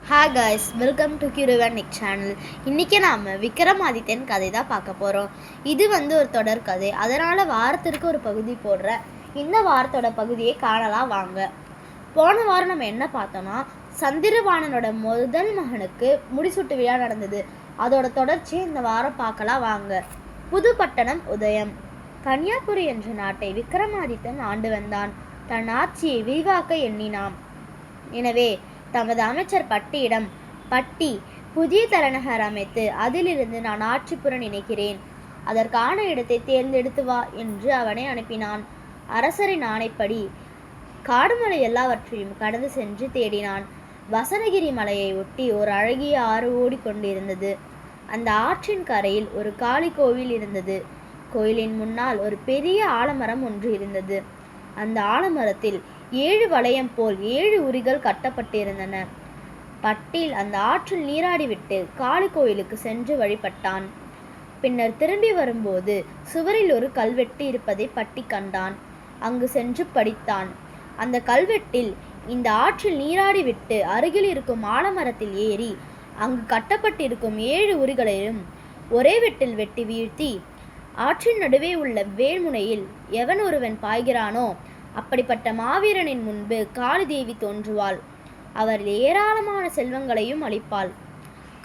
Hi guys, welcome to கிருவனிக் channel. இன்றைக்கி நாம் விக்ரமாதித்யன் கதை தான் பார்க்க போகிறோம். இது ஒரு தொடர் கதை, அதனால் வாரத்திற்கு ஒரு பகுதி போடுறேன். இந்த வாரத்தோட பகுதியை காணலாம் வாங்க. போன வாரம் நம்ம என்ன பார்த்தோன்னா, சந்திரபாணனோட முதல் மகனுக்கு முடிசூட்டு விழா நடந்தது. அதோட தொடர்ச்சியை இந்த வாரம் பார்க்கலாம் வாங்க. புதுப்பட்டணம் உதயம். கன்னியாகுமரி என்ற நாட்டை விக்ரமாதித்தன் ஆண்டு வந்தான். தன் ஆட்சியை விரிவாக்க எண்ணினான். எனவே தமது அமைச்சர் பட்டியிடம், பட்டி புதிய தலைநகர் அமைத்து அதிலிருந்து நான் ஆட்சிபுற நினைக்கிறேன், அதற்கான இடத்தை தேர்ந்தெடுத்து வா என்று அவனை அனுப்பினான். அரசரின் ஆணைப்படி காடுமலை எல்லாவற்றையும் கடந்து சென்று தேடினான். வசனகிரி மலையை ஒட்டி ஒரு அழகிய ஆறு ஓடிக்கொண்டிருந்தது. அந்த ஆற்றின் கரையில் ஒரு காளி கோவில் இருந்தது. கோயிலின் முன்னால் ஒரு பெரிய ஆலமரம் ஒன்று இருந்தது. அந்த ஆலமரத்தில் 7 வளையம் போல் 7 உரிகள் கட்டப்பட்டிருந்தன. பட்டில் அந்த ஆற்றில் நீராடிவிட்டு காளி கோயிலுக்கு சென்று வழிபட்டான். பின்னர் திரும்பி வரும்போது சுவரில் ஒரு கல்வெட்டு இருப்பதை பட்டி கண்டான். அங்கு சென்று படித்தான். அந்த கல்வெட்டில் இந்த ஆற்றில் நீராடிவிட்டு அருகில் இருக்கும் ஆலமரத்தில் ஏறி அங்கு கட்டப்பட்டிருக்கும் 7 உரிகளையும் ஒரே வெட்டில் வெட்டி வீழ்த்தி ஆற்றின் நடுவே உள்ள வேல்முனையில் எவன் ஒருவன் பாய்கிறானோ அப்படிப்பட்ட மாவீரனின் முன்பு காளிதேவி தோன்றுவாள். அவர் ஏராளமான செல்வங்களையும் அளிப்பாள்.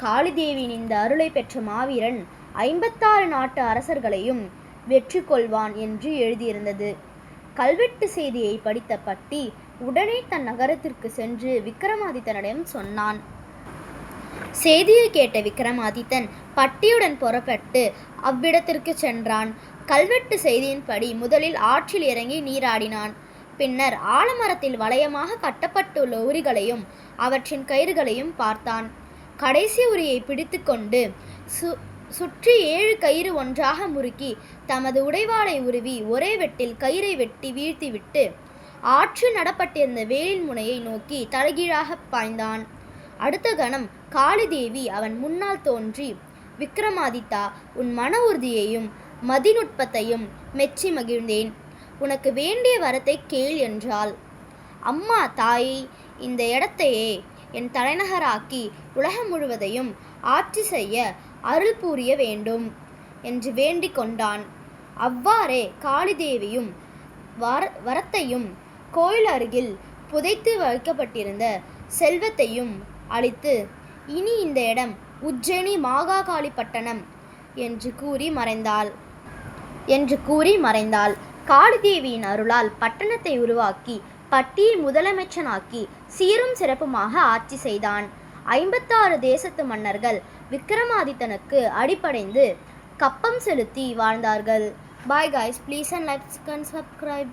காளிதேவியின் இந்த அருளை பெற்ற மாவீரன் 56 நாட்டு அரசர்களையும் வெற்றி கொள்வான் என்று எழுதியிருந்தது. கல்வெட்டு செய்தியை படித்த பட்டி உடனே தன் நகரத்திற்கு சென்று விக்ரமாதித்தனிடம் சொன்னான். செய்தியை கேட்ட விக்ரமாதித்தன் பட்டியுடன் புறப்பட்டு அவ்விடத்திற்கு சென்றான். கல்வெட்டு செய்தியின்படி முதலில் ஆற்றில் இறங்கி நீராடினான். பின்னர் ஆலமரத்தில் வளையமாக கட்டப்பட்டுள்ள உரிகளையும் அவற்றின் கயிறுகளையும் பார்த்தான். கடைசி உரியை பிடித்து கொண்டு சுற்றி 7 கயிறு ஒன்றாக முறுக்கி தமது உடைவாளை உருவி ஒரே வெட்டில் கயிறை வெட்டி வீழ்த்திவிட்டு ஆற்றில் நடப்பட்டிருந்த வேலின் முனையை நோக்கி தலைகீழாக பாய்ந்தான். அடுத்த கணம் காளிதேவி அவன் முன்னால் தோன்றி, விக்ரமாதித்தா, உன் மன உறுதியையும் மதிநுட்பத்தையும் மெச்சி மகிழ்ந்தேன். உனக்கு வேண்டிய வரத்தை கேள் என்றாள். அம்மா தாயை, இந்த இடத்தையே என் தலைநகராக்கி உலகம் முழுவதையும் ஆட்சி செய்ய அருள் புரிய வேண்டும் என்று வேண்டிக் கொண்டான். அவ்வாறே காளிதேவியும் வரத்தையும் கோயில் அருகில் புதைத்து வைக்கப்பட்டிருந்த செல்வத்தையும் அளித்து, இனி இந்த இடம் உஜ்ஜயினி மாகாகாளிப்பட்டணம் என்று கூறி மறைந்தாள். காளிதேவியின் அருளால் பட்டணத்தை உருவாக்கி பட்டியை முதலமைச்சனாக்கி சீரும் சிறப்புமாக ஆட்சி செய்தான். 56 தேசத்து மன்னர்கள் விக்ரமாதித்தனுக்கு அடிபடைந்து கப்பம் செலுத்தி வாழ்ந்தார்கள். Bye guys, please and like and subscribe.